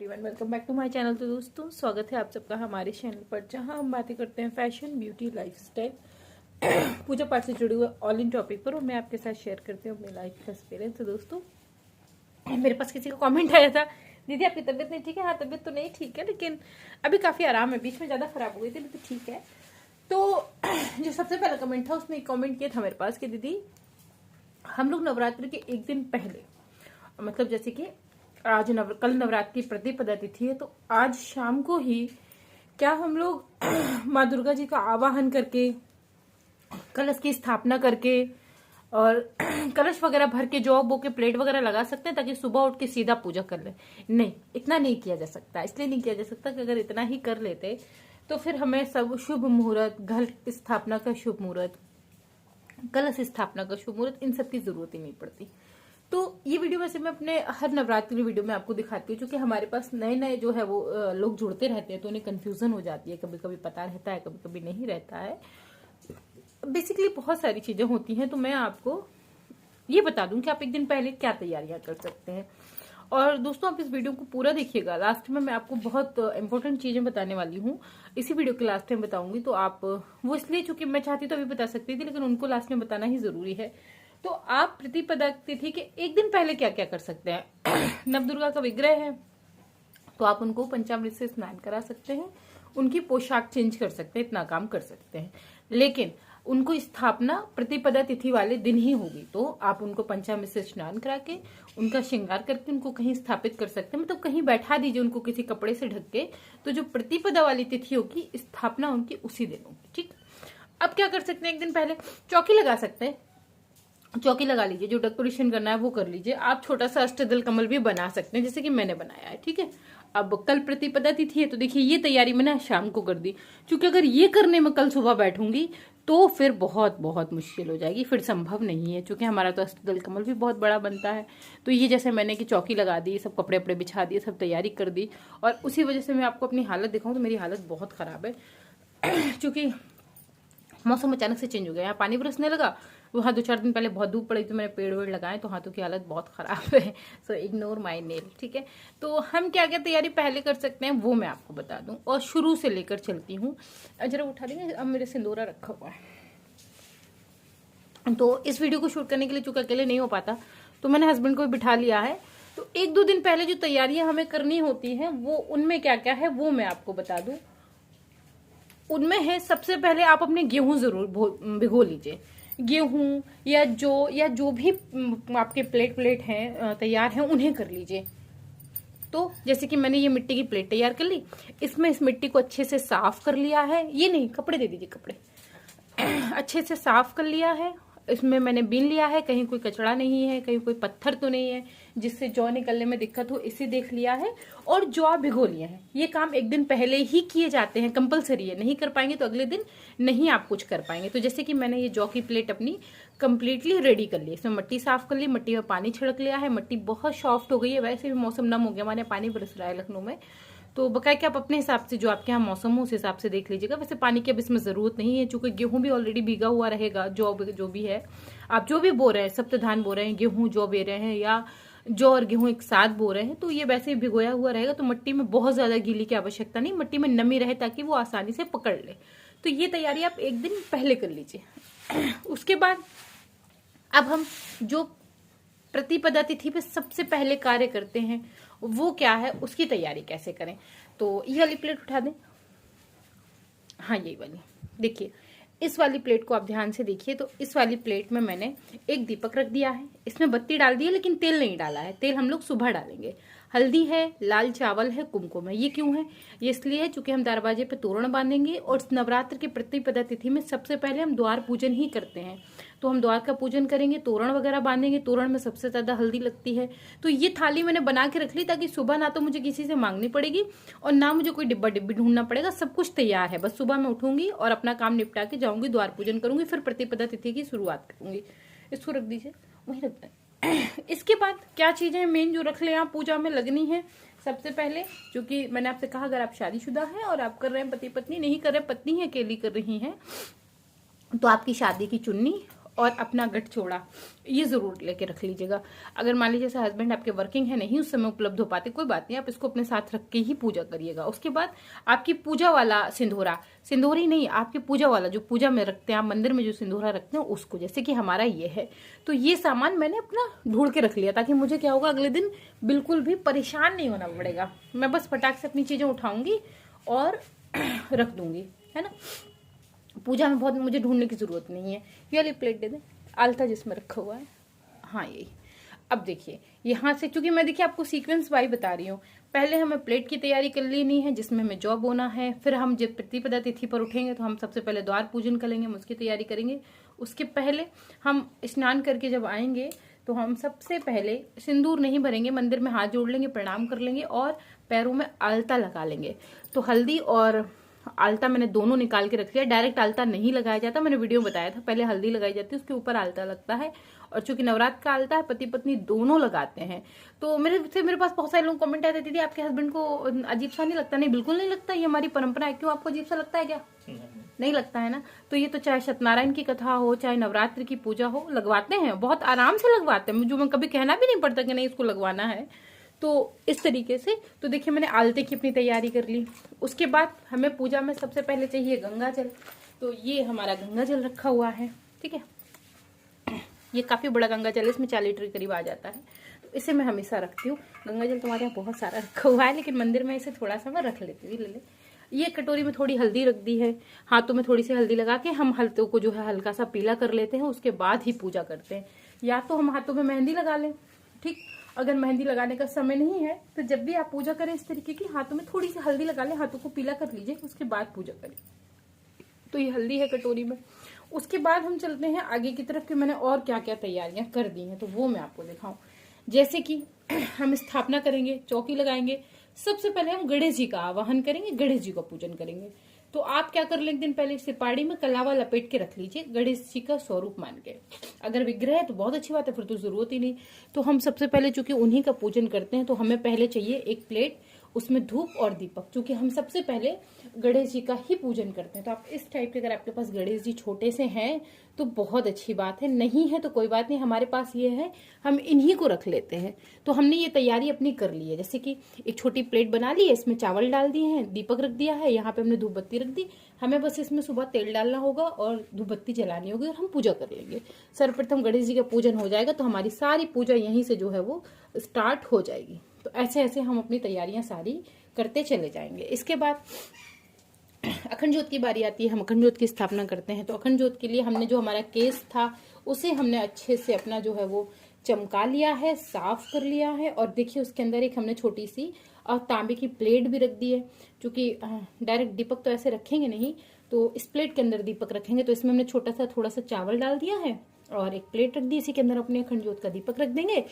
Everyone, welcome back to my channel. तो दोस्तों स्वागत है आप सबका हमारे चैनल पर, जहां हम बातें करते हैं फैशन, ब्यूटी, लाइफस्टाइल, पूजा पाठ से जुड़े हुए ऑल इन टॉपिक पर। और मैं आपके साथ शेयर करती हूँ अपनी लाइफ का एक्सपीरियंस। तो दोस्तों मेरे पास किसी का कमेंट आया था, दीदी आपकी तबीयत नहीं ठीक है। हाँ, तबीयत तो नहीं ठीक है, लेकिन अभी काफ़ी आराम है। बीच में ज़्यादा खराब हो गई थी, लेकिन ठीक है। तो जो सबसे पहला कमेंट था, उसने एक कमेंट किया था मेरे पास कि दीदी हम लोग नवरात्रि के एक दिन पहले, मतलब जैसे कि आज कल नवरात्रि की प्रतिपदा तिथि है, तो आज शाम को ही क्या हम लोग माँ दुर्गा जी का आवाहन करके, कलश की स्थापना करके और कलश वगैरह भर के जौ बो के प्लेट वगैरह लगा सकते हैं, ताकि सुबह उठ के सीधा पूजा कर ले? नहीं, इतना नहीं किया जा सकता। इसलिए नहीं किया जा सकता कि अगर इतना ही कर लेते तो फिर हमें सब शुभ मुहूर्त, घर स्थापना का शुभ मुहूर्त, कलश स्थापना का शुभ मुहूर्त, इन सब की जरूरत ही नहीं पड़ती। तो ये वीडियो वैसे मैं अपने हर नवरात्रि वीडियो में आपको दिखाती हूँ, क्योंकि हमारे पास नए नए जो है वो लोग जुड़ते रहते हैं, तो उन्हें कंफ्यूजन हो जाती है। कभी कभी पता रहता है, कभी कभी नहीं रहता है। बेसिकली बहुत सारी चीजें होती हैं। तो मैं आपको ये बता दूं कि आप एक दिन पहले क्या तैयारियां कर सकते हैं। और दोस्तों आप इस वीडियो को पूरा देखिएगा। लास्ट में मैं आपको बहुत इंपॉर्टेंट चीजें बताने वाली हूँ। इसी वीडियो के लास्ट में बताऊंगी। तो आप वो इसलिए चूंकि मैं चाहती तो अभी बता सकती थी, लेकिन उनको लास्ट में बताना ही जरूरी है। तो आप प्रतिपदा तिथि के एक दिन पहले क्या क्या कर सकते हैं। नवदुर्गा का विग्रह है, तो आप उनको पंचामृत से स्नान करा सकते हैं, उनकी पोशाक चेंज कर सकते हैं, इतना काम कर सकते हैं। लेकिन उनको स्थापना प्रतिपदा तिथि वाले दिन ही होगी, तो आप उनको पंचामृत से स्नान करा के, उनका श्रृंगार करके उनको कहीं स्थापित कर सकते हैं। मतलब कहीं बैठा दीजिए उनको किसी कपड़े से ढक के। तो जो प्रतिपदा वाली तिथि होगी, स्थापना उनकी उसी दिन होगी। ठीक, अब क्या कर सकते हैं? एक दिन पहले चौकी लगा सकते हैं। चौकी लगा लीजिए, जो डेकोरेशन करना है वो कर लीजिए। आप छोटा सा अष्टदल कमल भी बना सकते हैं, जैसे कि मैंने बनाया है। ठीक है, अब कल प्रतिपदा तिथि है, तो देखिए ये तैयारी मैंने शाम को कर दी, क्योंकि अगर ये करने में कल सुबह बैठूंगी तो फिर बहुत बहुत मुश्किल हो जाएगी, फिर संभव नहीं है। क्योंकि हमारा तो अष्टदल कमल भी बहुत बड़ा बनता है। तो ये जैसे मैंने कि चौकी लगा दी, सब कपड़े वपड़े बिछा दिए, सब तैयारी कर दी, और उसी वजह से मैं आपको अपनी हालत दिखाऊं तो मेरी हालत बहुत खराब है। क्योंकि मौसम अचानक से चेंज हो गया, यहाँ पानी बरसने लगा, वहाँ 2-4 दिन पहले बहुत धूप पड़ी, तो मैंने पेड़ वेड़ लगाए, तो हाथों की हालत बहुत खराब है। So ignore my nail. ठीक है, तो हम क्या क्या तैयारी पहले कर सकते हैं वो मैं आपको बता दूं, और शुरू से लेकर चलती हूँ। जरा उठा देंगे, अब मेरे सिंदूरा रखा हुआ है। तो इस वीडियो को शूट करने के लिए चूंकि अकेले नहीं हो पाता, तो मैंने हस्बैंड को भी बिठा लिया है। तो 1-2 दिन पहले जो तैयारियां हमें करनी होती है, वो उनमें क्या क्या है वो मैं आपको बता दूं। उनमें है, सबसे पहले आप अपने गेहूं जरूर भिगो लीजिए। गेहूं या जो भी आपके प्लेट हैं तैयार हैं, उन्हें कर लीजिए। तो जैसे कि मैंने ये मिट्टी की प्लेट तैयार कर ली, इसमें इस मिट्टी को अच्छे से साफ कर लिया है। ये नहीं, कपड़े दे दीजिए, कपड़े अच्छे से साफ कर लिया है। इसमें मैंने बीन लिया है, कहीं कोई कचड़ा नहीं है, कहीं कोई पत्थर तो नहीं है जिससे जौ निकलने में दिक्कत हो, इसे देख लिया है। और जौ भिगो लिया है। ये काम एक दिन पहले ही किए जाते हैं, कंपलसरी है। नहीं कर पाएंगे तो अगले दिन नहीं आप कुछ कर पाएंगे। तो जैसे कि मैंने ये जौ की प्लेट अपनी कंप्लीटली रेडी कर ली, इसमें मिट्टी साफ कर ली, मिट्टी में पानी छिड़क लिया है। मिट्टी बहुत सॉफ्ट हो गई है, वैसे भी मौसम नम हो गया, हमारे पानी बरस रहा है लखनऊ में। तो बकाया कि आप अपने हिसाब से, जो आपके यहाँ मौसम हो उस हिसाब से देख लीजिएगा। वैसे पानी की अब इसमें जरूरत नहीं है, चूंकि गेहूं भी ऑलरेडी भीगा हुआ रहेगा। जो भी है, आप जो भी बो रहे हैं, सप्त धान बो रहे हैं, गेहूं जौ बे रहे हैं, या जौ और गेहूं एक साथ बो रहे हैं, तो ये वैसे ही भिगोया हुआ रहेगा। तो मिट्टी में बहुत ज्यादा गीली की आवश्यकता नहीं, मिट्टी में नमी रहे ताकि वो आसानी से पकड़ ले। तो ये तैयारी आप एक दिन पहले कर लीजिए। उसके बाद अब हम जो प्रतिपदा तिथि पे सबसे पहले कार्य करते हैं वो क्या है, उसकी तैयारी कैसे करें। तो ये वाली प्लेट उठा दें। हाँ, यही वाली देखिए, इस वाली प्लेट को आप ध्यान से देखिए। तो इस वाली प्लेट में मैंने एक दीपक रख दिया है, इसमें बत्ती डाल दी है, लेकिन तेल नहीं डाला है। तेल हम लोग सुबह डालेंगे। हल्दी है, लाल चावल है, कुमकुम है। ये क्यों है? ये इसलिए है चूंकि हम दरवाजे पे तोरण बांधेंगे, और नवरात्र की प्रतिपदा तिथि में सबसे पहले हम द्वार पूजन ही करते हैं। तो हम द्वार का पूजन करेंगे, तोरण वगैरह बांधेंगे। तोरण में सबसे ज्यादा हल्दी लगती है। तो ये थाली मैंने बना के रख ली, ताकि सुबह ना तो मुझे किसी से मांगनी पड़ेगी और ना मुझे कोई डिब्बा डिब्बी ढूंढना पड़ेगा। सब कुछ तैयार है, बस सुबह मैं उठूंगी और अपना काम निपटा के जाऊंगी, द्वार पूजन करूंगी, फिर प्रतिपदा तिथि की शुरुआत करूंगी। इसको रख दीजिए, वही रखना है। इसके बाद क्या चीजें मेन जो रख ले आप पूजा में लगनी है। सबसे पहले, क्योंकि मैंने आपसे कहा अगर आप शादीशुदा हैं और आप कर रहे हैं, पति पत्नी नहीं कर रहे, पत्नी है अकेली कर रही हैं, तो आपकी शादी की चुन्नी और अपना गठचोड़ा ये जरूर लेके रख लीजिएगा। अगर मान लीजिए जैसे हस्बैंड आपके वर्किंग है, नहीं उस समय उपलब्ध हो पाते, कोई बात नहीं, आप इसको अपने साथ रख के ही पूजा करिएगा। उसके बाद आपकी पूजा वाला सिंदूरा, सिंदूरी नहीं, आपकी पूजा वाला जो पूजा में रखते हैं आप मंदिर में, जो सिंदूरा रखते हैं उसको, जैसे कि हमारा ये है, तो ये सामान मैंने अपना ढूंढ के रख लिया ताकि मुझे क्या होगा अगले दिन बिल्कुल भी परेशान नहीं होना पड़ेगा। मैं बस फटाक से अपनी चीजें उठाऊंगी और रख दूंगी, है ना। पूजा में बहुत मुझे ढूंढने की जरूरत नहीं है। ये वाली प्लेट दे दे, आलता जिसमें रखा हुआ है, हाँ यही। अब देखिए यहाँ से, चूंकि मैं देखिए आपको सीक्वेंस वाई बता रही हूँ, पहले हमें प्लेट की तैयारी कर लेनी है जिसमें हमें जौ बोना है। फिर हम जब प्रतिपदा तिथि पर उठेंगे तो हम सबसे पहले द्वार पूजन करेंगे, हम उसकी तैयारी करेंगे। उसके पहले हम स्नान करके जब आएंगे तो हम सबसे पहले सिंदूर नहीं भरेंगे, मंदिर में हाथ जोड़ लेंगे, प्रणाम कर लेंगे और पैरों में आलता लगा लेंगे। तो हल्दी और आलता मैंने दोनों निकाल के रख लिया। डायरेक्ट आलता नहीं लगाया जाता, मैंने वीडियो में बताया था, पहले हल्दी लगाई जाती है, उसके ऊपर आलता लगता है। और चूंकि नवरात्र का आलता है, पति पत्नी दोनों लगाते हैं। तो मेरे पास बहुत सारे लोग कमेंट आते थे, दीदी आपके हस्बैंड को अजीब सा नहीं लगता? नहीं, बिल्कुल नहीं लगता, ये हमारी परंपरा है। क्यों, आपको अजीब सा लगता है क्या? नहीं लगता है ना। तो ये तो चाहे सत्यनारायण की कथा हो, चाहे नवरात्र की पूजा हो, लगवाते हैं, बहुत आराम से लगवाते हैं, जो मैं कभी कहना भी नहीं पड़ता कि नहीं इसको लगवाना है। तो इस तरीके से, तो देखिए मैंने आलते की अपनी तैयारी कर ली। उसके बाद हमें पूजा में सबसे पहले चाहिए गंगा जल। तो ये हमारा गंगा जल रखा हुआ है, ठीक है। ये काफी बड़ा गंगा जल है, इसमें 4 लीटर करीब आ जाता है, तो इसे मैं हमेशा रखती हूँ। गंगा जल तुम्हारे यहाँ बहुत सारा रखा हुआ है, लेकिन मंदिर में इसे थोड़ा सा मैं रख लेती हूँ। ले ये कटोरी में थोड़ी हल्दी रख दी है, हाथों में थोड़ी सी हल्दी लगा के हम हाथों को जो है हल्का सा पीला कर लेते हैं, उसके बाद ही पूजा करते हैं। या तो हम हाथों में मेहंदी लगा लें, ठीक। अगर मेहंदी लगाने का समय नहीं है तो जब भी आप पूजा करें इस तरीके की हाथों में थोड़ी सी हल्दी लगा लें, हाथों को पीला कर लीजिए, उसके बाद पूजा करें। तो ये हल्दी है कटोरी में। उसके बाद हम चलते हैं आगे की तरफ कि मैंने और क्या क्या तैयारियां कर दी हैं, तो वो मैं आपको दिखाऊं। जैसे कि हम स्थापना करेंगे, चौकी लगाएंगे, सबसे पहले हम गणेश जी का आवाहन करेंगे, गणेश जी का पूजन करेंगे। तो आप क्या कर लें, एक दिन पहले सिपाड़ी में कलावा लपेट के रख लीजिए, गणेश जी का स्वरूप मान के। अगर विग्रह है तो बहुत अच्छी बात है, फिर तो जरूरत ही नहीं। तो हम सबसे पहले चूंकि उन्हीं का पूजन करते हैं, तो हमें पहले चाहिए एक प्लेट, उसमें धूप और दीपक, क्योंकि हम सबसे पहले गणेश जी का ही पूजन करते हैं। तो आप इस टाइप के, अगर आपके पास गणेश जी छोटे से हैं तो बहुत अच्छी बात है, नहीं है तो कोई बात नहीं, हमारे पास ये है, हम इन्हीं को रख लेते हैं। तो हमने ये तैयारी अपनी कर ली है। जैसे कि एक छोटी प्लेट बना ली है, इसमें चावल डाल दिए हैं, दीपक रख दिया है, यहाँ पे हमने धूप बत्ती रख दी। हमें बस इसमें सुबह तेल डालना होगा और धूप बत्ती जलानी होगी और हम पूजा कर लेंगे। सर्वप्रथम गणेश जी का पूजन हो जाएगा तो हमारी सारी पूजा यहीं से जो है वो स्टार्ट हो जाएगी। तो ऐसे ऐसे हम अपनी तैयारियां सारी करते चले जाएंगे। इसके बाद अखंड ज्योत की बारी आती है, हम अखंड ज्योत की स्थापना करते हैं। तो अखंड ज्योत के लिए हमने जो हमारा केस था उसे हमने अच्छे से अपना जो है वो चमका लिया है, साफ कर लिया है। और देखिए उसके अंदर एक हमने छोटी सी तांबे की प्लेट भी रख दी है, क्योंकि डायरेक्ट दीपक तो ऐसे रखेंगे नहीं, तो इस प्लेट के अंदर दीपक रखेंगे। तो इसमें हमने छोटा सा थोड़ा सा चावल डाल दिया है और एक प्लेट रख दी, इसी के अंदर अपने अखंड ज्योत का दीपक रख देंगे।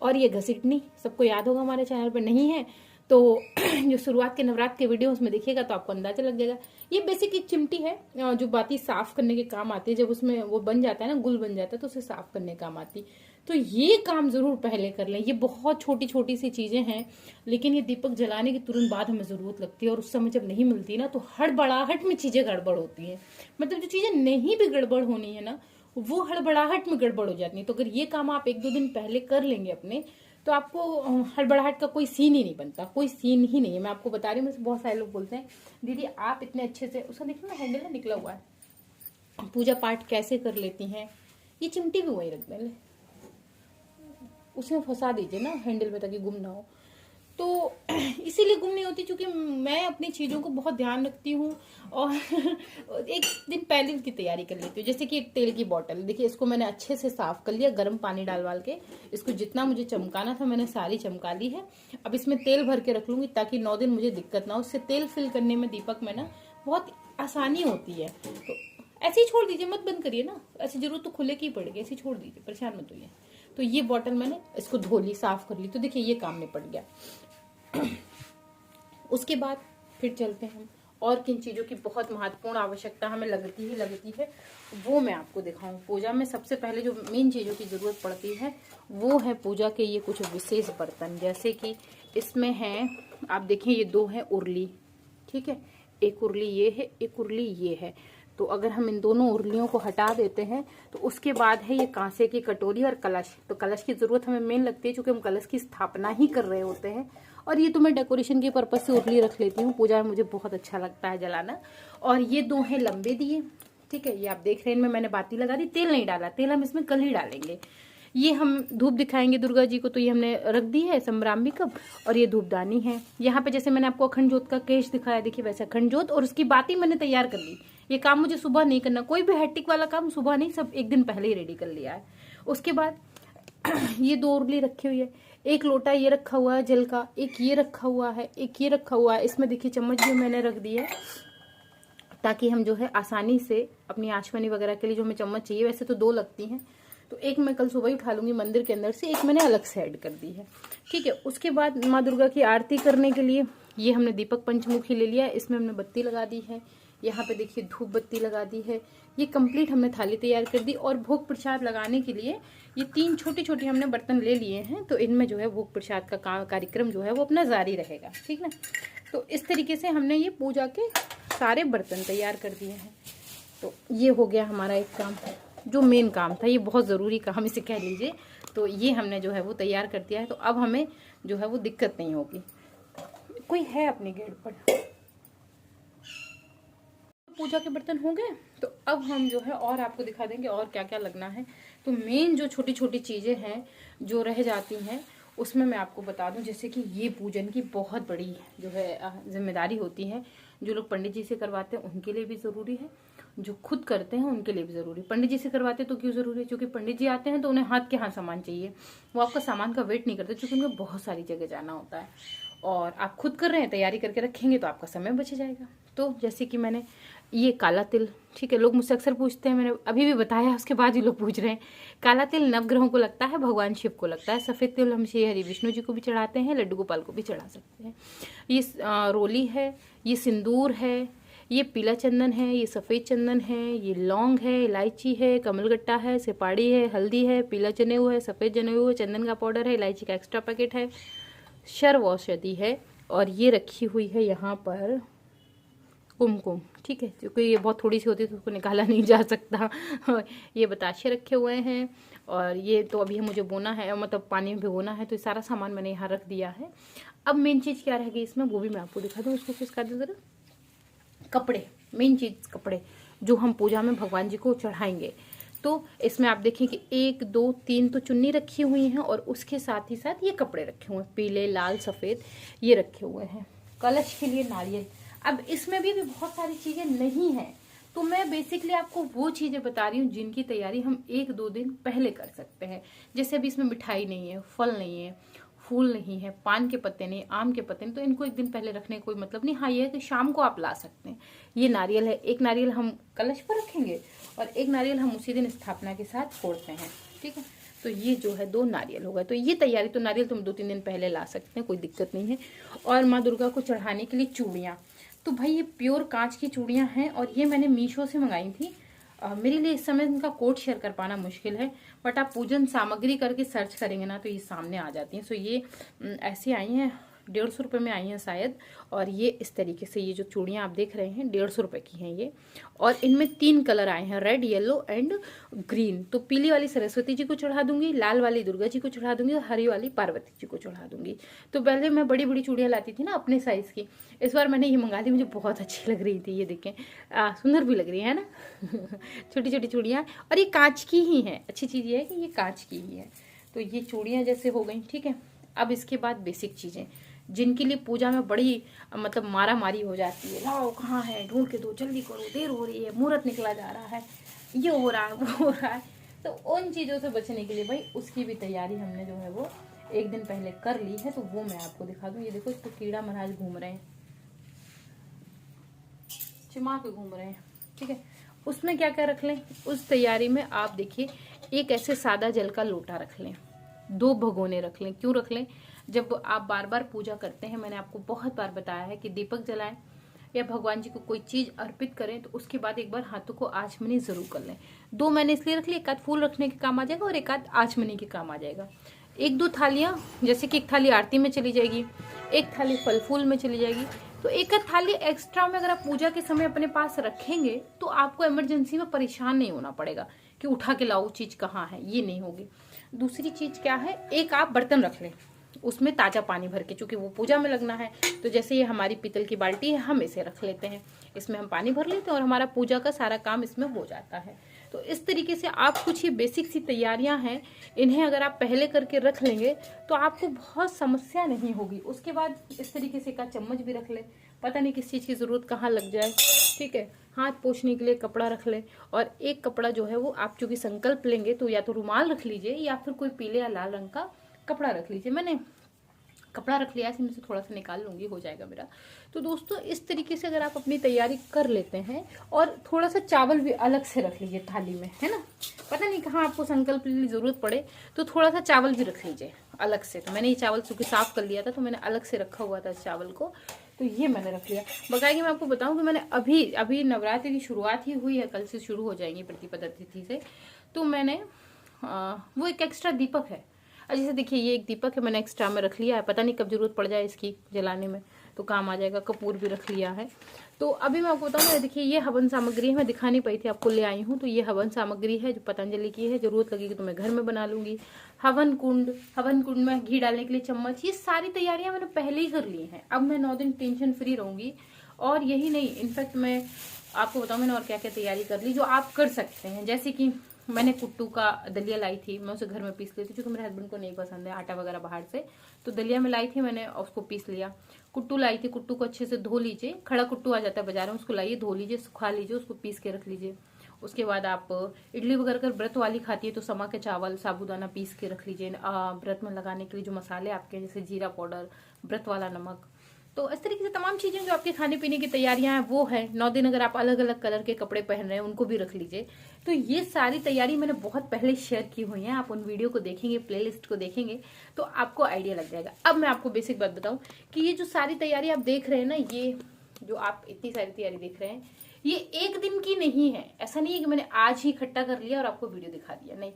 और ये घसीटनी सबको याद होगा, हमारे चैनल पर नहीं है तो जो शुरुआत के नवरात्र के वीडियो उसमें देखिएगा तो आपको अंदाजा लग जाएगा। ये बेसिक एक चिमटी है जो बाती साफ करने के काम आती है, जब उसमें वो बन जाता है ना, गुल बन जाता है, तो उसे साफ करने के काम आती। तो ये काम जरूर पहले कर लें। ये बहुत छोटी छोटी सी चीजें हैं, लेकिन ये दीपक जलाने के तुरंत बाद हमें जरूरत लगती है, और उस समय जब नहीं मिलती ना तो हड़बड़ाहट में चीजें गड़बड़ होती है। मतलब जो चीजें नहीं भी गड़बड़ होनी है ना, वो हड़बड़ाहट में गड़बड़ हो जाती है। तो अगर ये काम आप 1-2 दिन पहले कर लेंगे अपने, तो आपको हड़बड़ाहट का कोई सीन ही नहीं बनता, कोई सीन ही नहीं है। मैं आपको बता रही हूँ, मुझसे बहुत सारे लोग बोलते हैं दीदी आप इतने अच्छे से, उसका देखिए ना हैंडल निकला हुआ है, पूजा पाठ कैसे कर लेती हैं। ये चिमटी भी वही रख दें, उसमें फंसा दीजिए ना हैंडल में ताकि गुम ना हो। तो इसीलिए गुम नहीं होती क्योंकि मैं अपनी चीज़ों को बहुत ध्यान रखती हूँ और एक दिन पहले उसकी तैयारी कर लेती हूँ। जैसे कि एक तेल की बोतल, देखिए इसको मैंने अच्छे से साफ कर लिया, गर्म पानी डाल के इसको जितना मुझे चमकाना था मैंने सारी चमका ली है। अब इसमें तेल भर के रख लूंगी ताकि 9 दिन मुझे दिक्कत ना हो। उससे तेल फिल करने में दीपक में ना बहुत आसानी होती है। तो ऐसे ही छोड़ दीजिए, मत बंद करिए ना, ऐसी जरूरत तो खुले की पड़ेगी, ऐसे छोड़ दीजिए, परेशान मत होइए। तो ये बोतल मैंने इसको धो ली, साफ कर ली, तो देखिए ये काम निपट गया। उसके बाद फिर चलते हैं हम और किन चीजों की बहुत महत्वपूर्ण आवश्यकता हमें लगती है वो मैं आपको दिखाऊं। पूजा में सबसे पहले जो मेन चीजों की जरूरत पड़ती है वो है पूजा के ये कुछ विशेष बर्तन। जैसे कि इसमें है, आप देखें ये 2 है उरली, ठीक है, एक उरली ये है, एक उरली ये है। तो अगर हम इन दोनों उर्लियों को हटा देते हैं तो उसके बाद है ये कांसे की कटोरी और कलश। तो कलश की ज़रूरत हमें मेन लगती है, क्योंकि हम कलश की स्थापना ही कर रहे होते हैं। और ये तो मैं डेकोरेशन के पर्पज़ से उर्ली रख लेती हूँ, पूजा में मुझे बहुत अच्छा लगता है जलाना। और ये 2 हैं लंबे दिए, ठीक है, ये आप देख रहे हैं। इनमें मैंने बाती लगा दी, तेल नहीं डाला, तेल हम इसमें कल ही डालेंगे। ये हम धूप दिखाएंगे दुर्गा जी को, तो ये हमने रख दी है संब्राम्बी कप। और ये धूपदानी है। यहाँ पे जैसे मैंने आपको अखंड जोत का केश दिखाया, देखिए वैसे अखंड जोत, और उसकी बाती मैंने तैयार कर ली। ये काम मुझे सुबह नहीं करना, कोई भी हैट्रिक वाला काम सुबह नहीं, सब एक दिन पहले ही रेडी कर लिया है। उसके बाद ये 2 उर्ली रखी हुई है, एक लोटा ये रखा हुआ है जल का, एक ये रखा हुआ है, एक ये रखा हुआ है। इसमें देखिए चम्मच भी मैंने रख दी है, ताकि हम जो है आसानी से अपनी आचमनी वगैरह के लिए जो हमें चम्मच चाहिए, वैसे तो 2 लगती हैं, तो एक मैं कल सुबह ही उठा लूंगी मंदिर के अंदर से, एक मैंने अलग से ऐड कर दी है, ठीक है। उसके बाद माँ दुर्गा की आरती करने के लिए ये हमने दीपक पंचमुखी ले लिया है, इसमें हमने बत्ती लगा दी है। यहाँ पे देखिए धूप बत्ती लगा दी है। ये कंप्लीट हमने थाली तैयार कर दी। और भोग प्रसाद लगाने के लिए ये 3 छोटे छोटे हमने बर्तन ले लिए हैं, तो इनमें जो है भोग प्रसाद का कार्यक्रम जो है वो अपना जारी रहेगा, ठीक ना। तो इस तरीके से हमने ये पूजा के सारे बर्तन तैयार कर दिए हैं। तो ये हो गया हमारा एक काम, जो मेन काम था, ये बहुत ज़रूरी काम इसे कह लीजिए। तो ये हमने जो है वो तैयार कर दिया है, तो अब हमें जो है वो दिक्कत नहीं होगी। कोई है अपने गेट पर। पूजा के बर्तन हो गए, तो अब हम जो है और आपको दिखा देंगे और क्या क्या लगना है। तो मेन जो छोटी छोटी चीज़ें हैं जो रह जाती हैं, उसमें मैं आपको बता दूं, जैसे कि ये पूजन की बहुत बड़ी जो है जिम्मेदारी होती है। जो लोग पंडित जी से करवाते हैं उनके लिए भी ज़रूरी है, जो खुद करते हैं उनके लिए भी ज़रूरी। पंडित जी से करवाते हैं तो क्यों ज़रूरी है? क्योंकि पंडित जी आते हैं तो उन्हें हाथ के हाथ सामान चाहिए, वो आपका सामान का वेट नहीं करते, क्योंकि उनको बहुत सारी जगह जाना होता है। और आप खुद कर रहे हैं, तैयारी करके रखेंगे तो आपका समय बच जाएगा। तो जैसे कि मैंने ये काला तिल, ठीक है, लोग मुझसे अक्सर पूछते हैं, मैंने अभी भी बताया, उसके बाद ही लोग पूछ रहे हैं। काला तिल नवग्रहों को लगता है, भगवान शिव को लगता है। सफ़ेद तिल हम श्री हरि विष्णु जी को भी चढ़ाते हैं, लड्डू गोपाल को भी चढ़ा सकते हैं। ये रोली है, ये सिंदूर है, ये पीला चंदन है, ये सफ़ेद चंदन है, ये लौंग है, इलायची है, कमलगट्टा है, सिपाड़ी है, हल्दी है, पीला जनेऊ है, सफ़ेद जनेऊ है, चंदन का पाउडर है, इलायची का एक्स्ट्रा पैकेट है, सर्व औषधि है। और ये रखी हुई है यहाँ पर कुमकुम, ठीक है, क्योंकि ये बहुत थोड़ी सी होती है तो उसको निकाला नहीं जा सकता। ये बताशे रखे हुए हैं। और ये तो अभी मुझे बोना है, मतलब पानी में भिगोना है, तो ये सारा सामान मैंने यहाँ रख दिया है। अब मेन चीज़ क्या रहेगी इसमें, वो भी मैं आपको दिखा दूँ। उसको किसका दे ज़रा, कपड़े, मेन चीज़ कपड़े जो हम पूजा में भगवान जी को चढ़ाएंगे। तो इसमें आप देखें कि 1 2 3 तो चुन्नी रखी हुई हैं, और उसके साथ ही साथ ये कपड़े रखे हुए हैं, पीले लाल सफ़ेद ये रखे हुए हैं। कलश के लिए नारियल। अब इसमें भी बहुत सारी चीज़ें नहीं हैं, तो मैं बेसिकली आपको वो चीज़ें बता रही हूँ जिनकी तैयारी हम 1-2 दिन पहले कर सकते हैं। जैसे अभी इसमें मिठाई नहीं है, फल नहीं है, फूल नहीं है, पान के पत्ते नहीं, आम के पत्ते नहीं, तो इनको 1 दिन पहले रखने का कोई मतलब नहीं। हाँ, ये है कि शाम को आप ला सकते हैं। ये नारियल है, 1 नारियल हम कलश पर रखेंगे और 1 नारियल हम उसी दिन स्थापना के साथ फोड़ते हैं, ठीक है। तो ये जो है 2 नारियल हो गए। तो ये तैयारी, तो नारियल तुम 2-3 दिन पहले ला सकते हैं, कोई दिक्कत नहीं है। और माँ दुर्गा को चढ़ाने के लिए चूड़ियाँ, तो भाई ये प्योर कांच की चूड़ियाँ हैं, और ये मैंने मीशो से मंगाई थी। मेरे लिए इस समय इनका कोड शेयर कर पाना मुश्किल है, बट आप पूजन सामग्री करके सर्च करेंगे ना तो ये सामने आ जाती हैं। सो ये ऐसी आई हैं, 150 रुपये में आई हैं शायद। और ये इस तरीके से, ये जो चूड़ियाँ आप देख रहे हैं 150 रुपये की हैं ये। और इनमें 3 कलर आए हैं, रेड, येलो एंड ग्रीन। तो पीली वाली सरस्वती जी को चढ़ा दूंगी, लाल वाली दुर्गा जी को चढ़ा दूंगी, और हरी वाली पार्वती जी को चढ़ा दूंगी। तो पहले मैं बड़ी बड़ी चूड़ियाँ लाती थी ना अपने साइज़ की, इस बार मैंने ये मंगा दी, मुझे बहुत अच्छी लग रही थी। ये देखें, सुंदर भी लग रही है ना। छोटी छोटी चूड़ियाँ, और ये कांच की ही हैं। अच्छी चीज़ ये है कि ये कांच की ही है। तो ये चूड़ियाँ जैसे हो गई, ठीक है। अब इसके बाद बेसिक चीज़ें जिनके लिए पूजा में बड़ी मतलब मारा मारी हो जाती है, लाओ कहाँ है, ढूंढ के दो, जल्दी करो, देर हो रही है, मुहूर्त निकला जा रहा है, ये हो रहा है, वो हो रहा है। तो उन चीज़ों से बचने के लिए भाई उसकी भी तैयारी हमने जो है वो 1 दिन पहले कर ली है। तो वो मैं आपको दिखा दूँ। ये देखो, इस पर कीड़ा महाराज घूम रहे हैं, चिमा के घूम रहे हैं, ठीक है। उसमें क्या क्या रख लें उस तैयारी में, आप देखिए, एक ऐसे सादा जल का लोटा रख लें, 2 भगोने रख लें। क्यों रख लें? जब आप बार बार पूजा करते हैं, मैंने आपको बहुत बार बताया है कि दीपक जलाएं या भगवान जी को कोई चीज़ अर्पित करें तो उसके बाद एक बार हाथों को आचमनी जरूर कर लें। 2 मैंने इसलिए रख ली, 1 आध फूल रखने के काम आ जाएगा और 1 आध आचमनी के काम आ जाएगा। 1-2 थालियाँ, जैसे कि 1 थाली आरती में चली जाएगी, 1 थाली फल फूल में चली जाएगी, तो एक थाली एक्स्ट्रा में अगर आप पूजा के समय अपने पास रखेंगे तो आपको इमरजेंसी में परेशान नहीं होना पड़ेगा कि उठा के लाओ चीज कहाँ है, ये नहीं होगी। दूसरी चीज क्या है, एक आप बर्तन रख लें, उसमें ताजा पानी भर के, चूंकि वो पूजा में लगना है। तो जैसे ये हमारी पीतल की बाल्टी है, हम इसे रख लेते हैं, इसमें हम पानी भर लेते हैं और हमारा पूजा का सारा काम इसमें हो जाता है। तो इस तरीके से आप कुछ ये बेसिक सी तैयारियां हैं, इन्हें अगर आप पहले करके रख लेंगे तो आपको बहुत समस्या नहीं होगी। उसके बाद इस तरीके से का चम्मच भी रख ले, पता नहीं किस चीज की जरूरत कहाँ लग जाए, ठीक है। हाथ पोंछने के लिए कपड़ा रख ले, और एक कपड़ा जो है वो आप चूंकि संकल्प लेंगे तो या तो रुमाल रख लीजिए या फिर कोई पीले या लाल रंग का कपड़ा रख लीजिए। मैंने कपड़ा रख लिया, इसमें से थोड़ा सा निकाल लूंगी, हो जाएगा मेरा। तो दोस्तों इस तरीके से अगर आप अपनी तैयारी कर लेते हैं, और थोड़ा सा चावल भी अलग से रख लीजिए थाली में, है ना, पता नहीं कहाँ आपको संकल्प की जरूरत पड़े तो थोड़ा सा चावल भी रख लीजिए अलग से। तो मैंने ये चावल चूंकि साफ कर लिया था तो मैंने अलग से रखा हुआ था चावल को, तो ये मैंने रख लिया। बकायदा मैं आपको बताऊं कि मैंने अभी नवरात्रि की शुरुआत ही हुई है, कल से शुरू हो जाएंगी प्रतिपदा तिथि से। तो मैंने वो एक एक्स्ट्रा दीपक है, जैसे देखिए ये एक दीपक है, मैंने एक्स्ट्रा में रख लिया है, पता नहीं कब जरूरत पड़ जाए इसकी जलाने में तो काम आ जाएगा। कपूर भी रख लिया है। तो अभी मैं आपको बताऊँ, देखिए ये हवन सामग्री है, मैं दिखा नहीं पाई थी, आपको ले आई हूँ। तो ये हवन सामग्री है जो पतंजलि की है, जरूरत लगेगी तो मैं घर में बना लूंगी। हवन कुंड में घी डालने के लिए चम्मच, ये सारी तैयारियां मैंने पहले ही कर ली हैं। अब मैं 9 दिन टेंशन फ्री रहूंगी। और यही नहीं, इनफैक्ट मैं आपको बताऊँ मैंने और क्या क्या तैयारी कर ली जो आप कर सकते हैं। जैसे कि मैंने कुट्टू का दलिया लाई थी, मैं उसे घर में पीस ली थी क्योंकि मेरे हस्बैंड को नहीं पसंद है आटा वगैरह बाहर से। तो दलिया में लाई थी मैंने, उसको पीस लिया। कुट्टू लाई थी, कुट्टू को अच्छे से धो लीजिए, खड़ा कुट्टू आ जाता है बाजार में, उसको लाइए, धो लीजिए, सुखा लीजिए, उसको पीस के रख लीजिए। उसके बाद आप इडली वगैरह कर व्रत वाली खाती है तो समा के चावल साबूदाना पीस के रख लीजिए। व्रत में लगाने के लिए जो मसाले आपके, जैसे जीरा पाउडर, व्रत वाला नमक, तो इस तरीके से तमाम चीजें जो आपके खाने पीने की तैयारियां हैं वो है। 9 दिन अगर आप अलग अलग कलर के कपड़े पहन रहे हैं उनको भी रख लीजिए। तो ये सारी तैयारी मैंने बहुत पहले शेयर की हुई है, आप उन वीडियो को देखेंगे, प्लेलिस्ट को देखेंगे तो आपको आइडिया लग जाएगा। अब मैं आपको बेसिक बात बताऊं कि ये जो सारी तैयारी आप देख रहे हैं ना, ये जो आप इतनी सारी तैयारी देख रहे हैं, ये एक दिन की नहीं है। ऐसा नहीं है कि मैंने आज ही इकट्ठा कर लिया और आपको वीडियो दिखा दिया, नहीं,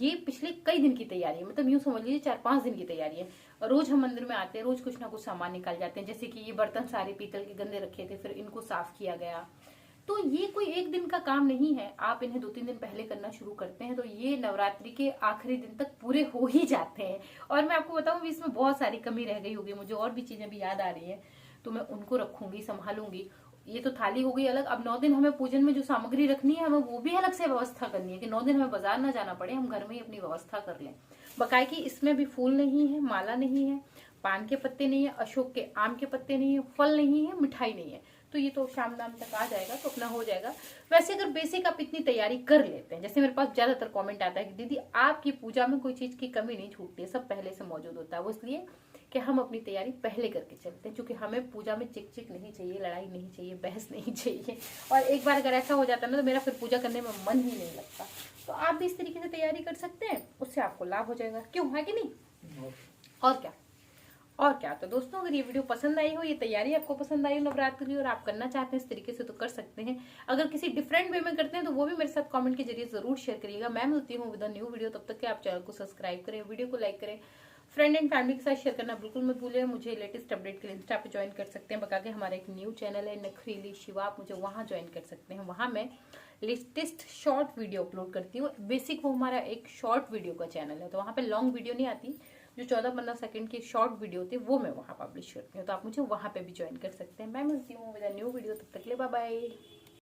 ये पिछले कई दिन की तैयारी है। मतलब यूं समझ लीजिए 4-5 दिन की तैयारी है। रोज हम मंदिर में आते हैं, रोज कुछ ना कुछ सामान निकाल जाते हैं। जैसे कि ये बर्तन सारे पीतल के गंदे रखे थे, फिर इनको साफ किया गया। तो ये कोई एक दिन का काम नहीं है, आप इन्हें 2-3 दिन पहले करना शुरू करते हैं तो ये नवरात्रि के आखिरी दिन तक पूरे हो ही जाते हैं। और मैं आपको बताऊं इसमें बहुत सारी कमी रह गई होगी, मुझे और भी चीजें भी याद आ रही है तो मैं उनको रखूंगी, संभालूंगी। ये तो थाली हो गई अलग। अब 9 दिन हमें पूजन में जो सामग्री रखनी है हमें वो भी अलग से व्यवस्था करनी है कि 9 दिन हमें बाजार ना जाना पड़े, हम घर में ही अपनी व्यवस्था कर लें। बकाया कि इसमें भी फूल नहीं है, माला नहीं है, पान के पत्ते नहीं है, अशोक के आम के पत्ते नहीं है, फल नहीं है, मिठाई नहीं है। तो ये तो शाम दाम तक आ जाएगा तो अपना हो जाएगा। वैसे अगर बेसिक आप इतनी तैयारी कर लेते हैं, जैसे मेरे पास ज्यादातर कमेंट आता है कि दीदी आपकी पूजा में कोई चीज की कमी नहीं छूटती है, सब पहले से मौजूद होता है। वो इसलिए कि हम अपनी तैयारी पहले करके चलते हैं, क्योंकि हमें पूजा में चिक चिक नहीं चाहिए, लड़ाई नहीं चाहिए, बहस नहीं चाहिए। और एक बार अगर ऐसा हो जाता है ना तो मेरा फिर पूजा करने में मन ही नहीं लगता। तो आप भी इस तरीके से तैयारी कर सकते हैं, उससे आपको लाभ हो जाएगा, क्यों, है कि नहीं? और क्या। तो दोस्तों अगर ये वीडियो पसंद आई हो, ये तैयारी आपको पसंद आई हो नवरात्रि और आप करना चाहते हैं इस तरीके से तो कर सकते हैं। अगर किसी डिफरेंट वे में करते हैं तो वो भी मेरे साथ कमेंट के जरिए जरूर शेयर करिएगा। मैं मिलती हूँ विद अ न्यू वीडियो, तब तक के आप चैनल को सब्सक्राइब करें, वीडियो को लाइक करें, फ्रेंड एंड फैमिली के साथ शेयर करना बिल्कुल मत भूलिए। मुझे लेटेस्ट अपडेट के लिए इंस्टा पे ज्वाइन कर सकते हैं, बता के हमारा एक न्यू चैनल है नखरीली शिवा, आप मुझे वहां ज्वाइन कर सकते हैं। वहां मैं लेटेस्ट शॉर्ट वीडियो अपलोड करती हूँ। बेसिक वो हमारा एक शॉर्ट वीडियो का चैनल है, तो वहां पे लॉन्ग वीडियो नहीं आती, जो 14-15 सेकंड की शॉर्ट वीडियो होती है वो मैं वहां पब्लिश करती हूँ। तो आप मुझे वहां पे भी ज्वाइन कर सकते हैं। मैं मिलती हूँ विद अ न्यू वीडियो, तब तक के लिए बाय बाय।